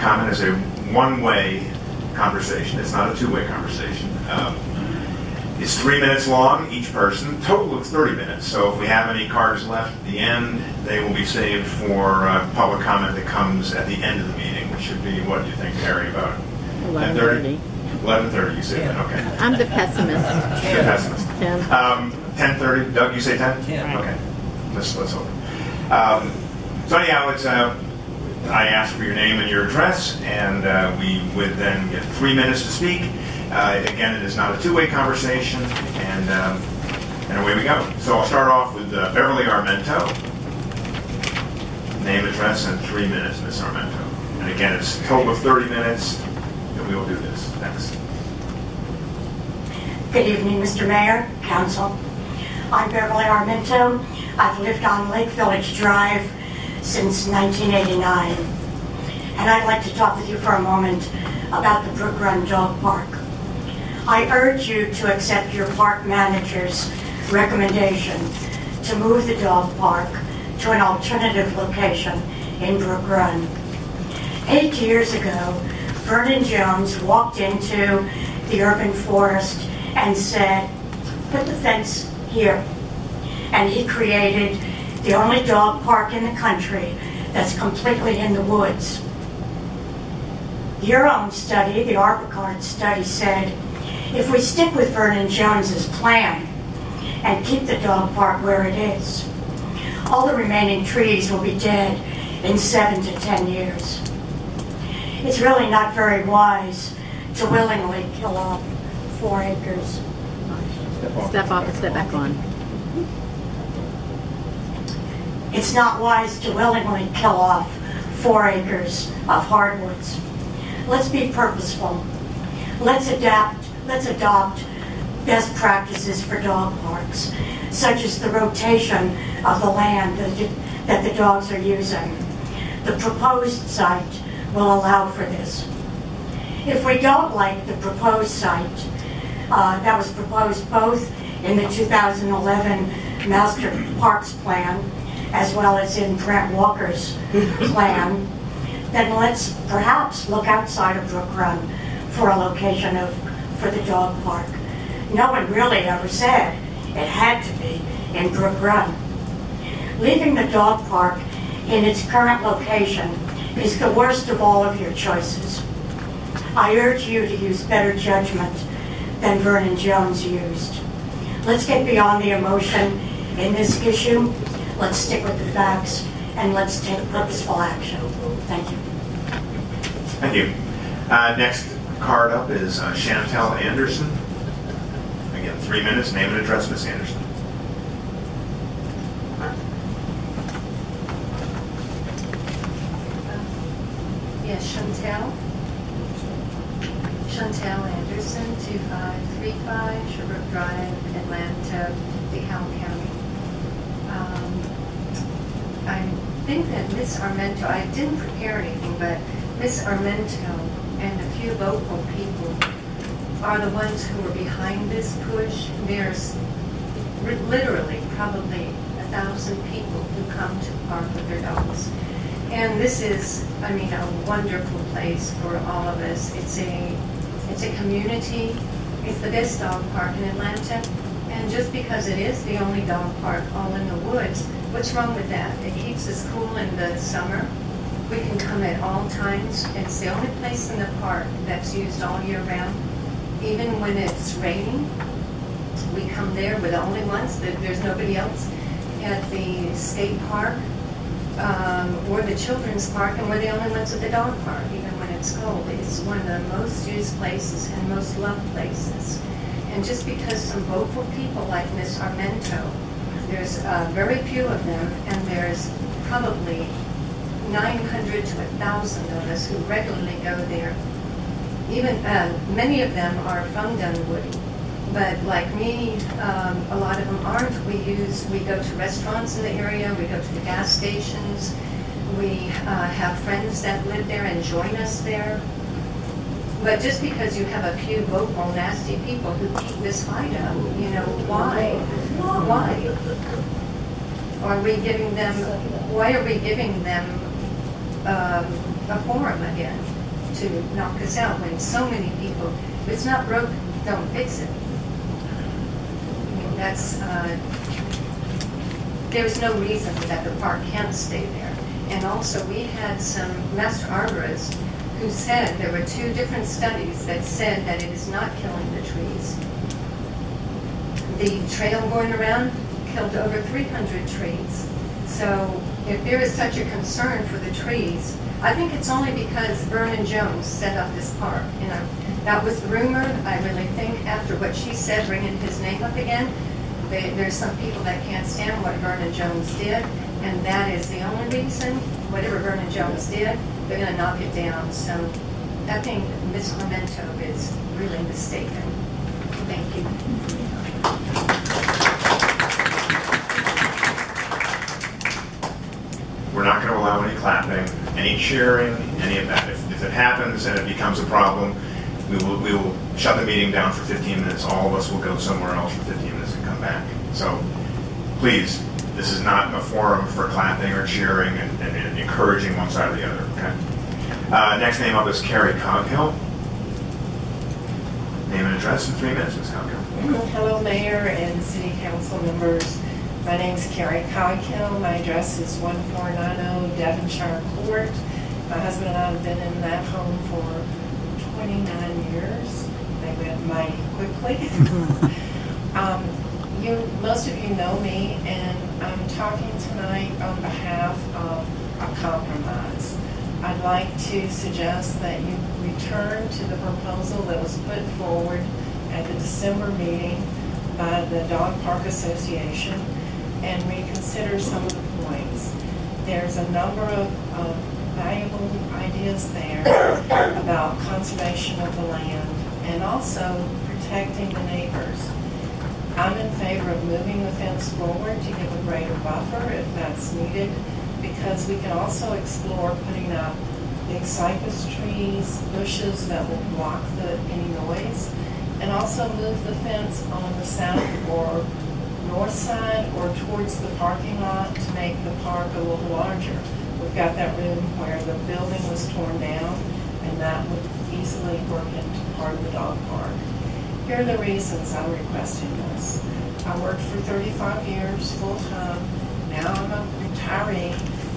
comment is a one-way conversation. It's not a two-way conversation. It's 3 minutes long, each person, total of 30 minutes. So if we have any cards left at the end, they will be saved for public comment that comes at the end of the meeting, which should be, what do you think, Carey, about 11:30. 11:30, you say that, okay. I'm the pessimist. The pessimist. 10. 10:30, Doug, you say 10? 10. Okay, let's hope. So anyhow, it's, I ask for your name and your address, and we would then get 3 minutes to speak. Again, it is not a two-way conversation, and away we go. So I'll start off with Beverly Armento. Name, address, and 3 minutes, Ms. Armento. And again, it's a total of 30 minutes, and we will do this. Thanks. Good evening, Mr. Mayor, Council. I'm Beverly Armento. I've lived on Lake Village Drive since 1989. And I'd like to talk with you for a moment about the Brook Run Dog Park. I urge you to accept your park manager's recommendation to move the dog park to an alternative location in Brook Run. 8 years ago, Vernon Jones walked into the urban forest and said, put the fence here. And he created the only dog park in the country that's completely in the woods. Your own study, the ARPACARD study, said, if we stick with Vernon Jones's plan and keep the dog park where it is, all the remaining trees will be dead in 7 to 10 years. It's really not very wise to willingly kill off 4 acres. Step off and step back on. It's not wise to willingly kill off 4 acres of hardwoods. Let's be purposeful. Let's adopt best practices for dog parks, such as the rotation of the land that the dogs are using. The proposed site will allow for this. If we don't like the proposed site, that was proposed both in the 2011 Master Parks Plan as well as in Brent Walker's plan, then let's perhaps look outside of Brook Run for a location for the dog park. No one really ever said it had to be in Brook Run. Leaving the dog park in its current location is the worst of all of your choices. I urge you to use better judgment than Vernon Jones used. Let's get beyond the emotion in this issue. Let's stick with the facts, and let's take purposeful action. Thank you. Thank you. Next card up is Chantelle Anderson. Again, 3 minutes, name and address, Ms. Anderson. Yes, Chantelle Anderson, 2535 Sherbrooke Drive, Atlanta, DeKalb County. I think that Ms. Armento, I didn't prepare anything, but Ms. Armento and a few local people are the ones who are behind this push. There's literally probably 1,000 people who come to the park with their dogs. And this is, I mean, a wonderful place for all of us. It's a community. It's the best dog park in Atlanta. And just because it is the only dog park all in the woods, what's wrong with that? It keeps us cool in the summer. We can come at all times. It's the only place in the park that's used all year round. Even when it's raining, we come there. We're the only ones. There's nobody else at the skate park or the children's park, and we're the only ones at the dog park, even when it's cold. It's one of the most used places and most loved places. And just because some vocal people like Ms. Armento, there's very few of them, and there's probably 900 to 1,000 of us who regularly go there. Even many of them are from Dunwoody, but like me, a lot of them aren't. We go to restaurants in the area, we go to the gas stations, we have friends that live there and join us there. But just because you have a few vocal, nasty people who keep this fight up, you know, why? Why? Are we giving them, why are we giving them a forum again to knock us out when so many people, if it's not broke, don't fix it. I mean, that's, there's no reason that the park can't stay there. And also, we had some master arborists who said there were 2 different studies that said that it is not killing the trees. The trail going around killed over 300 trees. So if there is such a concern for the trees, I think it's only because Vernon Jones set up this park. You know, that was the rumor. I really think after what she said, bringing his name up again, there's some people that can't stand what Vernon Jones did, and that is the only reason. Whatever Vernon Jones did, they're going to knock it down. So I think Ms. Armento is really mistaken. Thank you. We're not going to allow any clapping, any cheering, any of that. If it happens and it becomes a problem, we will shut the meeting down for 15 minutes. All of us will go somewhere else for 15 minutes and come back. So please, this is not a forum for clapping or cheering and encouraging one side or the other. Okay. Next name up is Carey Coghill. Name and address in 3 minutes, Ms. Coghill. Hello, Mayor and City Council members. My name is Carey Coghill. My address is 1490 Devonshire Court. My husband and I have been in that home for 29 years. They went mighty quickly. Most of you know me, and I'm talking tonight on behalf of a compromise. I'd like to suggest that you return to the proposal that was put forward at the December meeting by the Dog Park Association and reconsider some of the points. There's a number of valuable ideas there about conservation of the land and also protecting the neighbors. I'm in favor of moving the fence forward to give a greater buffer if that's needed, because we can also explore putting up big cypress trees, bushes that will block any noise, and also move the fence on the south or north side or towards the parking lot to make the park a little larger. We've got that room where the building was torn down, and that would easily work into part of the dog park. Here are the reasons I'm requesting this. I worked for 35 years full-time. Now I'm a retiree,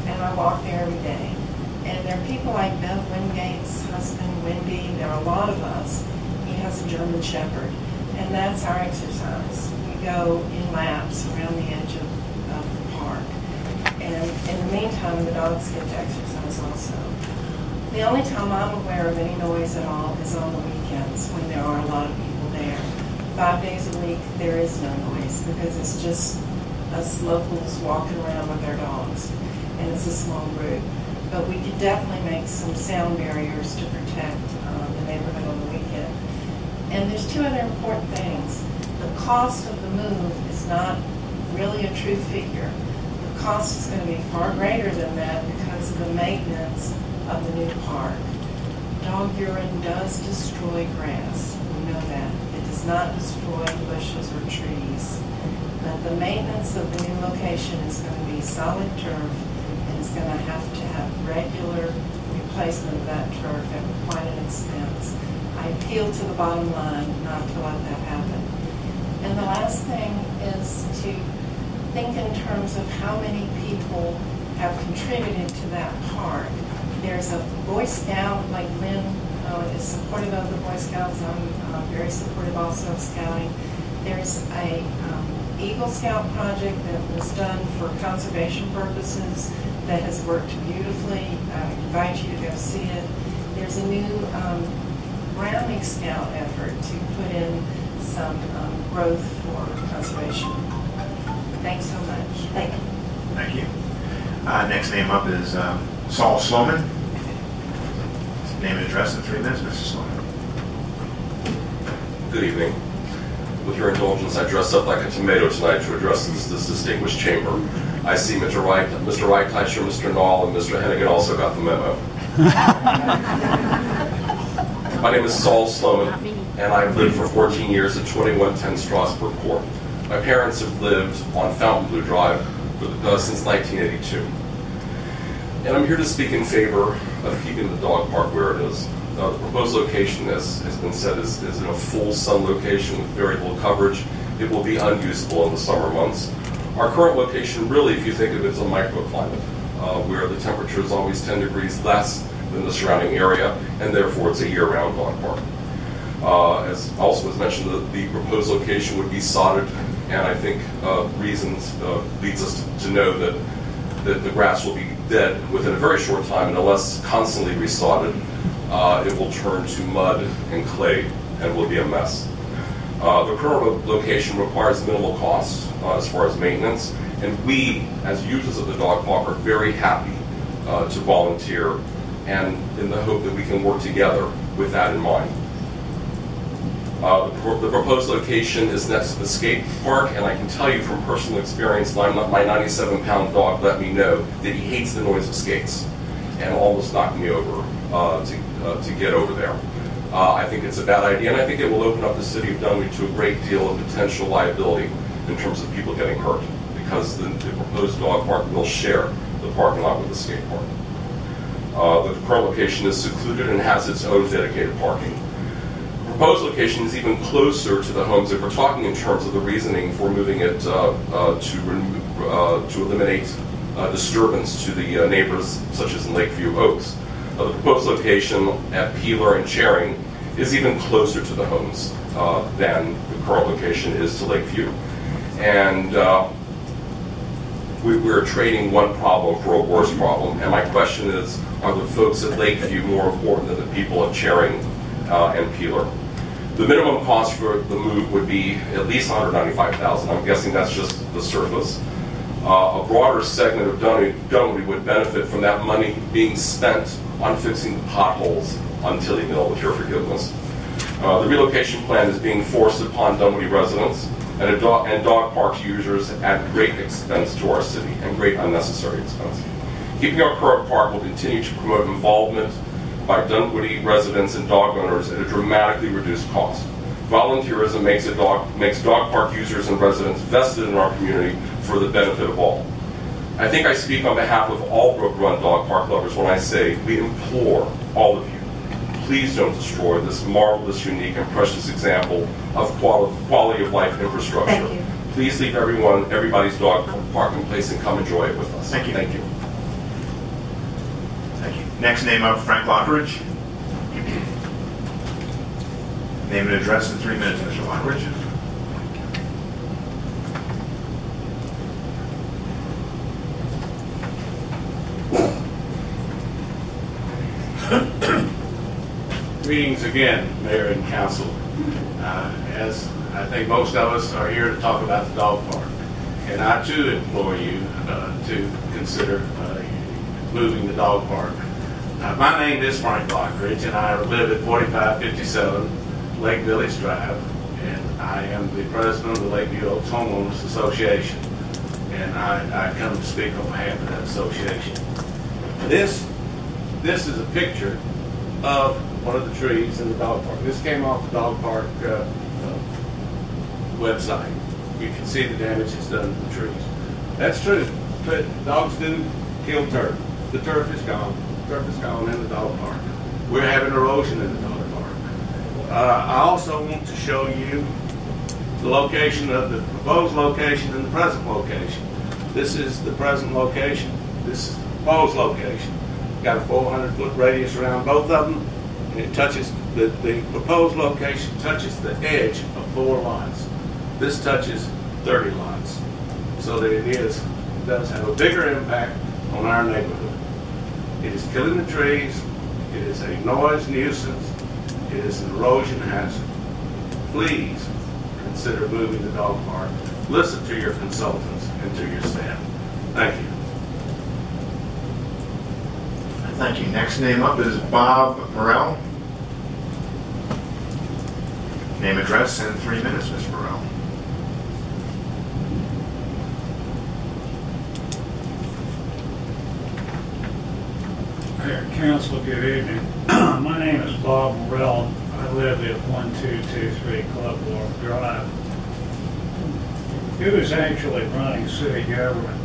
and I walk there every day. And there are people like Bev Wingate's husband, Wendy. There are a lot of us. He has a German Shepherd, and that's our exercise. We go in laps around the edge of the park. And in the meantime, the dogs get to exercise also. The only time I'm aware of any noise at all is on the weekends when there are a lot of people there. 5 days a week, there is no noise because it's just us locals walking around with their dogs, and it's a small group. But we could definitely make some sound barriers to protect the neighborhood on the weekend. And there's 2 other important things. The cost of the move is not really a true figure. The cost is going to be far greater than that because of the maintenance of the new park. Dog urine does destroy grass. We know that. It does not destroy bushes or trees. But the maintenance of the new location is going to be solid turf, and it's going to have regular replacement of that turf at quite an expense. I appeal to the bottom line not to let that happen. And the last thing is to think in terms of how many people have contributed to that park. There's a Boy Scout, like Lynn is supportive of the Boy Scouts. I'm very supportive also of scouting. There's a Eagle Scout project that was done for conservation purposes that has worked beautifully. I invite you to go see it. There's a new Brownie Scout effort to put in some growth for conservation. Thanks so much. Thank you. Thank you. Next name up is Saul Slow. Name and address in 3 minutes, Mr. Slow. Good evening. With your indulgence, I dress up like a tomato tonight to address this distinguished chamber. I see Mr. Reichleischer, Mr. Knoll, and Mr. Hennigan also got the memo. My name is Saul Slow, and I've lived for 14 years at 2110 Strasburg Court. My parents have lived on Fontainebleau Drive since 1982. And I'm here to speak in favor of keeping the dog park where it is. The proposed location, as has been said, is in a full sun location with very little coverage. It will be unusable in the summer months. Our current location, really, if you think of it as a microclimate, where the temperature is always 10 degrees less than the surrounding area, and therefore it's a year-round dog park. As also was mentioned, the proposed location would be sodded, and I think reasons leads us to know that the grass will be dead within a very short time, and unless constantly resodded, it will turn to mud and clay and will be a mess. The current location requires minimal cost as far as maintenance, and we, as users of the dog park, are very happy to volunteer, and in the hope that we can work together with that in mind. The proposed location is next to the skate park, and I can tell you from personal experience, my 97-pound dog let me know that he hates the noise of skates and almost knocked me over to get over there. I think it's a bad idea, and I think it will open up the city of Dunwoody to a great deal of potential liability in terms of people getting hurt, because the proposed dog park will share the parking lot with the skate park. The current location is secluded and has its own dedicated parking. The proposed location is even closer to the homes if we're talking in terms of the reasoning for moving it to eliminate disturbance to the neighbors, such as in Lakeview Oaks. The proposed location at Peeler and Charing is even closer to the homes than the current location is to Lakeview. And we're trading one problem for a worse problem. And my question is, are the folks at Lakeview more important than the people at Charing and Peeler? The minimum cost for the move would be at least $195,000. I'm guessing that's just the surface. A broader segment of Dunwoody would benefit from that money being spent on fixing the potholes on Tilly Mill, with your forgiveness. The relocation plan is being forced upon Dunwoody residents and dog park users at great expense to our city, and great unnecessary expense. Keeping our current park will continue to promote involvement by Dunwoody residents and dog owners at a dramatically reduced cost. Volunteerism makes dog park users and residents vested in our community for the benefit of all. I think I speak on behalf of all Brook Run dog park lovers when I say we implore all of you, please don't destroy this marvelous, unique, and precious example of quality of life infrastructure. Thank you. Please leave everybody's dog parking place and come enjoy it with us. Thank you. Thank you. Thank you. Next name up, Markloughridge. Name and address in 3 minutes, Mr. Lockridge. Greetings again, Mayor and Council. As I think most of us are here to talk about the dog park, and I too implore you to consider moving the dog park. My name is Frank Lockridge, and I live at 4557 Lake Village Drive, and I am the president of the Lakeview Oaks Homeowners Association, and I come to speak on behalf of that association. This is a picture of one of the trees in the dog park. This came off the dog park website. You can see the damage it's done to the trees. That's true. Dogs do kill turf. The turf is gone. The turf is gone in the dog park. We're having erosion in the dog park. I also want to show you the location of the proposed location and the present location. This is the present location. This is the proposed location. Got a 400-foot radius around both of them. It touches, the proposed location touches the edge of 4 lots. This touches 30 lots. So that it does have a bigger impact on our neighborhood. It is killing the trees. It is a noise nuisance. It is an erosion hazard. Please consider moving the dog park. Listen to your consultants and to your staff. Thank you. Thank you. Next name up is Bob Burrell. Name, address, in 3 minutes, Mr. Burrell. Mayor and Council, good evening. My name is Bob Burrell. I live at 1223 Club Wharf Drive. Who is actually running city government?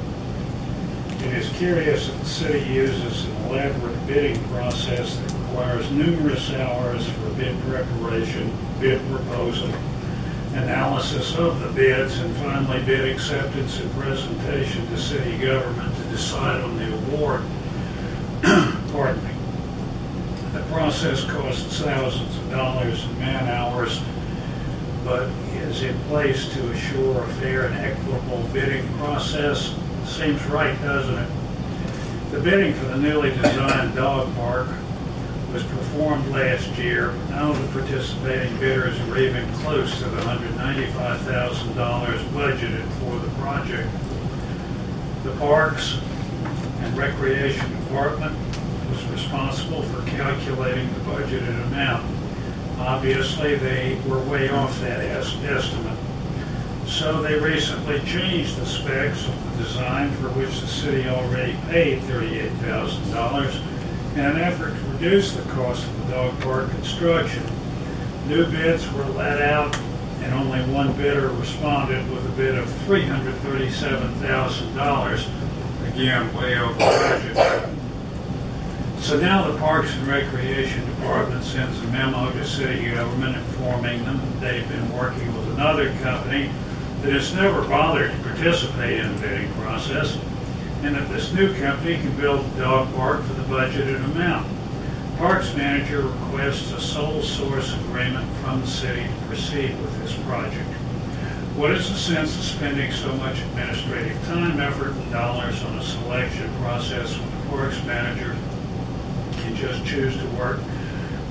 It is curious that the city uses an elaborate bidding process that requires numerous hours for bid preparation, bid proposal, analysis of the bids, and finally bid acceptance and presentation to city government to decide on the award. Pardon me. The process costs thousands of dollars in man hours, but is in place to assure a fair and equitable bidding process. Seems right, doesn't it? The bidding for the newly designed dog park was performed last year. None of the participating bidders were even close to the $195,000 budgeted for the project. The Parks and Recreation Department was responsible for calculating the budgeted amount. Obviously, they were way off that estimate. So they recently changed the specs of the design, for which the city already paid $38,000, in an effort to reduce the cost of the dog park construction. New bids were let out, and only one bidder responded with a bid of $337,000, again way over budget. So now the Parks and Recreation Department sends a memo to city government informing them that they've been working with another company that has never bothered to participate in the bidding process, and that this new company can build the dog park for the budgeted amount. Parks manager requests a sole source agreement from the city to proceed with this project. What is the sense of spending so much administrative time, effort, and dollars on a selection process when the Parks manager can just choose to work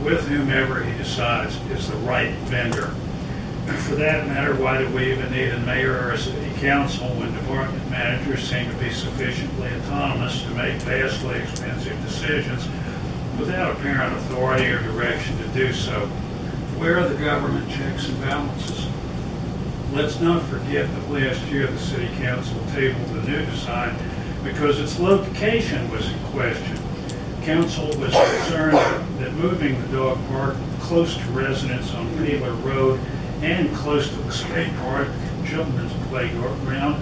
with whomever he decides is the right vendor? And for that matter, why do we even need a mayor or a city council when department managers seem to be sufficiently autonomous to make vastly expensive decisions without apparent authority or direction to do so? Where are the government checks and balances? Let's not forget that last year the city council tabled the new design because its location was in question. Council was concerned that moving the dog park close to residents on Peeler Road and close to the skate park, children's playground,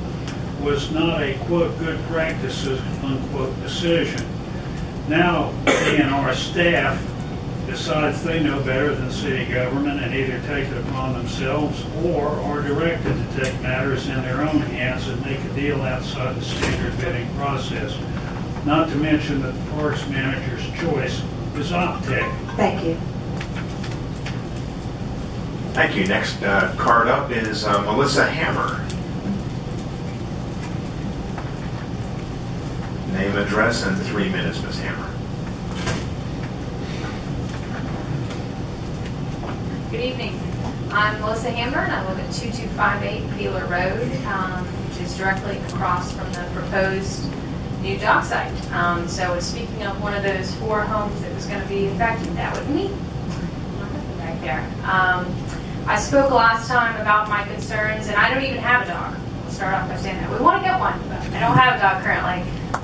was not a, quote, good practices, unquote, decision. Now, DNR staff decides they know better than city government and either take it upon themselves or are directed to take matters in their own hands and make a deal outside the standard bidding process. Not to mention that the parks manager's choice is Optech. Thank you. Thank you. Next card up is Melissa Hammer. Name, address, and 3 minutes, Ms. Hammer. Good evening. I'm Melissa Hammer, and I live at 2258 Peeler Road, which is directly across from the proposed new dock site. So speaking of one of those 4 homes that was going to be affected, that would be me. Right there. I spoke last time about my concerns, and I don't even have a dog. I'll start off by saying that. We want to get one, but I don't have a dog currently.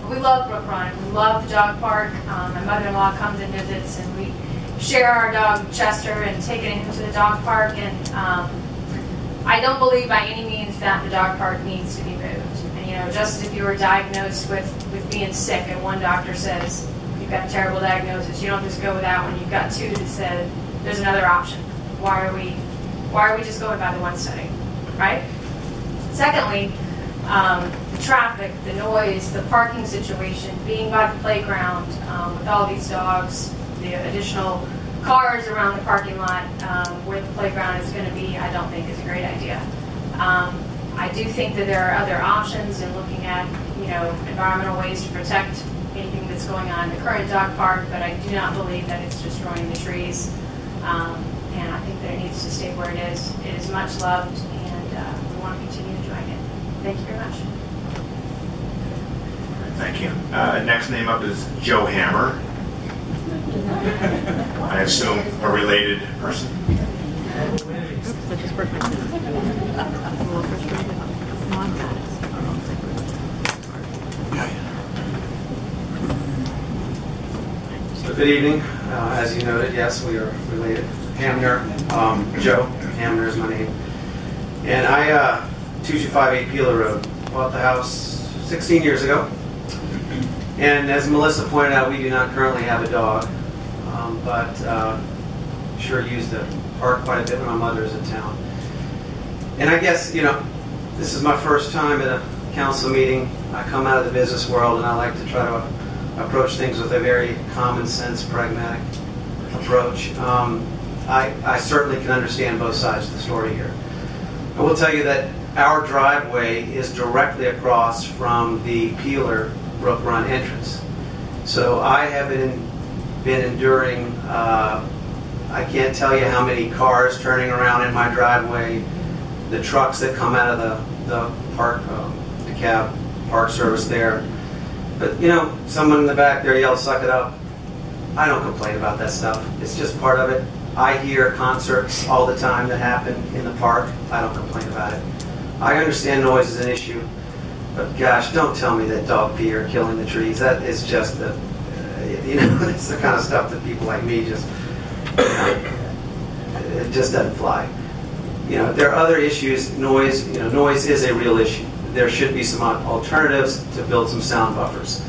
We love Brook and we love the dog park. My mother-in-law comes and visits, and we share our dog Chester and taking him to the dog park. And I don't believe by any means that the dog park needs to be moved. And, you know, just as if you were diagnosed with being sick, and one doctor says you've got a terrible diagnosis, you don't just go with that one. You've got 2 that said there's another option. Why are we just going by the one study, right? Secondly, the traffic, the noise, the parking situation, being by the playground with all these dogs, the additional cars around the parking lot where the playground is going to be, I don't think is a great idea. I do think that there are other options in looking at, you know, environmental ways to protect anything that's going on in the current dog park, but I do not believe that it's destroying the trees. And I think that it needs to stay where it is. It is much loved, and we want to continue enjoying it. Thank you very much. Thank you. Next name up is Joe Hammer. I assume a related person. So just work like this. Well, first read it. No, I've got it. So good evening. As you noted, yes, we are related. Hamner, Joe Hamner is my name. And I, 2258 Peeler Road, bought the house 16 years ago. And as Melissa pointed out, we do not currently have a dog, but sure use the park quite a bit when my mother is in town. And I guess, this is my first time at a council meeting. I come out of the business world, and I like to try to approach things with a very common sense, pragmatic approach. I certainly can understand both sides of the story here. I will tell you that our driveway is directly across from the Peeler Brook Run entrance. So I have been enduring, I can't tell you how many cars turning around in my driveway, the trucks that come out of the park, the cab park service there. But someone in the back there yells, "Suck it up." I don't complain about that stuff. It's just part of it. I hear concerts all the time that happen in the park. I don't complain about it. I understand noise is an issue, but gosh, don't tell me that dog pee are killing the trees. That is just that's the kind of stuff that people like me just, it just doesn't fly. There are other issues. Noise is a real issue. There should be some alternatives to build some sound buffers.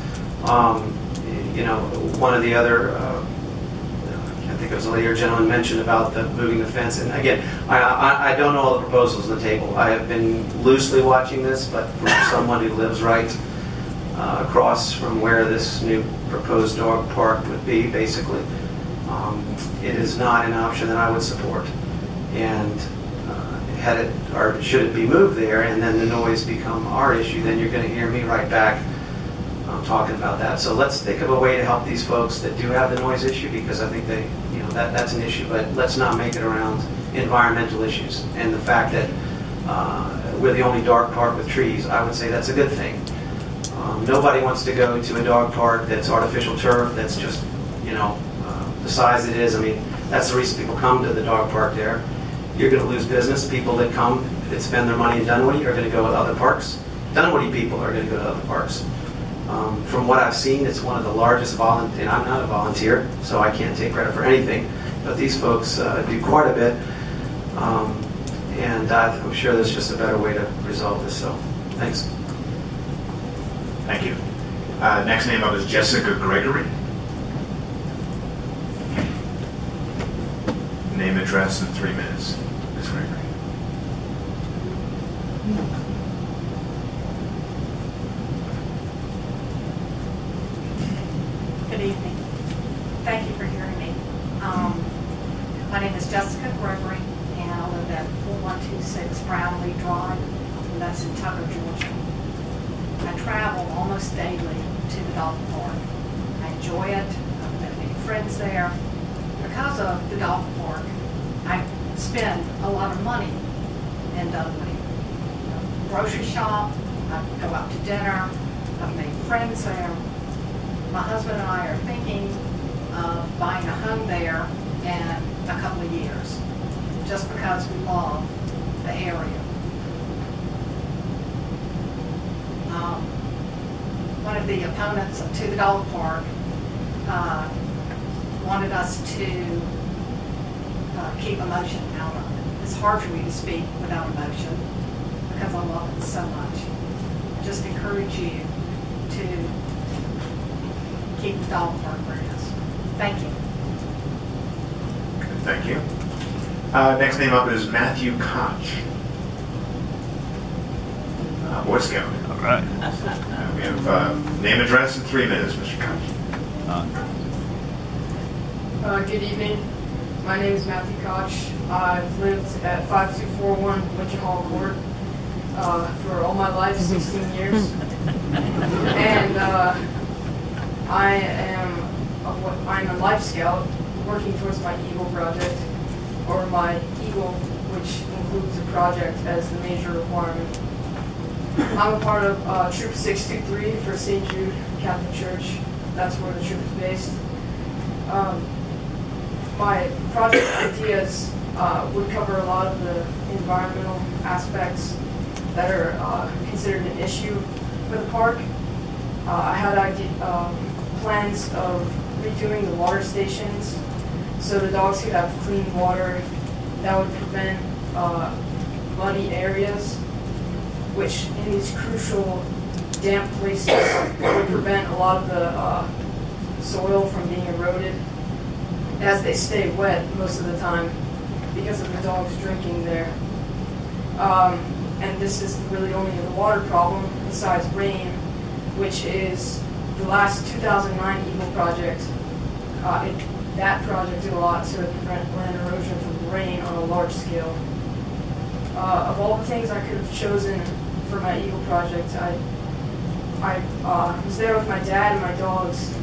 One of the other, I think it was a lady or gentleman mentioned about moving the fence. And again, I don't know all the proposals on the table. I have been loosely watching this, but from someone who lives right across from where this new proposed dog park would be, basically, it is not an option that I would support. And should it be moved there, and then the noise become our issue, then you're going to hear me right back talking about that. So let's think of a way to help these folks that do have the noise issue, because I think that's an issue. But let's not make it around environmental issues. And the fact that we're the only dog park with trees, I would say that's a good thing. Nobody wants to go to a dog park that's artificial turf, that's just the size it is. I mean, that's the reason people come to the dog park there. You're going to lose business. People that come, that spend their money in Dunwoody, are going to go to other parks. Dunwoody people are going to go to other parks. From what I've seen, it's one of the largest and I'm not a volunteer, so I can't take credit for anything, but these folks do quite a bit, and I'm sure there's just a better way to resolve this, so thanks. Thank you. Next name up is Jessica Gregory. Name, address, in 3 minutes. Ms. Gregory. Good evening. Thank you for hearing me. My name is Jessica Gregory, and I live at 4126 Brownlee Drive, and that's in Tucker, Georgia. I travel almost daily to the dog park. I enjoy it. I've met many friends there. Because of the dog park, I spend a lot of money in Dunwoody. Grocery shop, I go out to dinner, I've made friends there. My husband and I are thinking of buying a home there in a couple of years, just because we love the area. One of the opponents to the dog park wanted us to keep emotion out of it. It's hard for me to speak without emotion because I love it so much. I just encourage you to keep the dog park where it is. Thank you. Thank you. Next name up is Matthew Koch. Boy Scout. All right. We have name, address, in 3 minutes, Mr. Koch. Good evening. My name is Matthew Koch. I've lived at 5241 Winter Hall Court for all my life, 16 years. And I'm a Life Scout working towards my Eagle project, or my Eagle, which includes a project as the major requirement. I'm a part of Troop 623 for St. Jude Catholic Church. That's where the troop is based. My project ideas would cover a lot of the environmental aspects that are considered an issue for the park. I had plans of redoing the water stations so the dogs could have clean water that would prevent muddy areas, which in these crucial damp places would prevent a lot of the soil from being eroded as they stay wet most of the time because of the dogs drinking there. And this is really only the water problem besides rain, which is the last 2009 Eagle project. That project did a lot to prevent land erosion from rain on a large scale. Of all the things I could have chosen for my Eagle project, I was there with my dad and my dogs.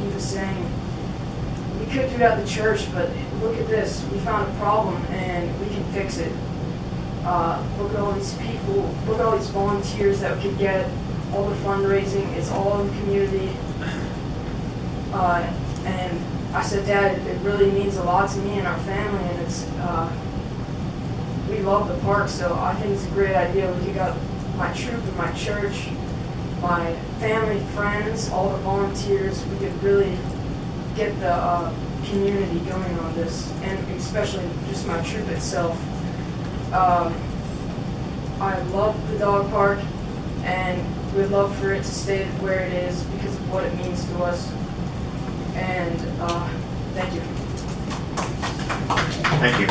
He was saying, we could do it at the church, but look at this. We found a problem and we can fix it. Look at all these people, look at all these volunteers that we could get, all the fundraising, it's all in the community. And I said, Dad, it really means a lot to me and our family, and it's, we love the park, so I think it's a great idea. We got my troop and my church, my family, friends, all the volunteers. We could really get the community going on this, and especially just my troop itself. I love the dog park, and we'd love for it to stay where it is because of what it means to us. And thank you. Thank you.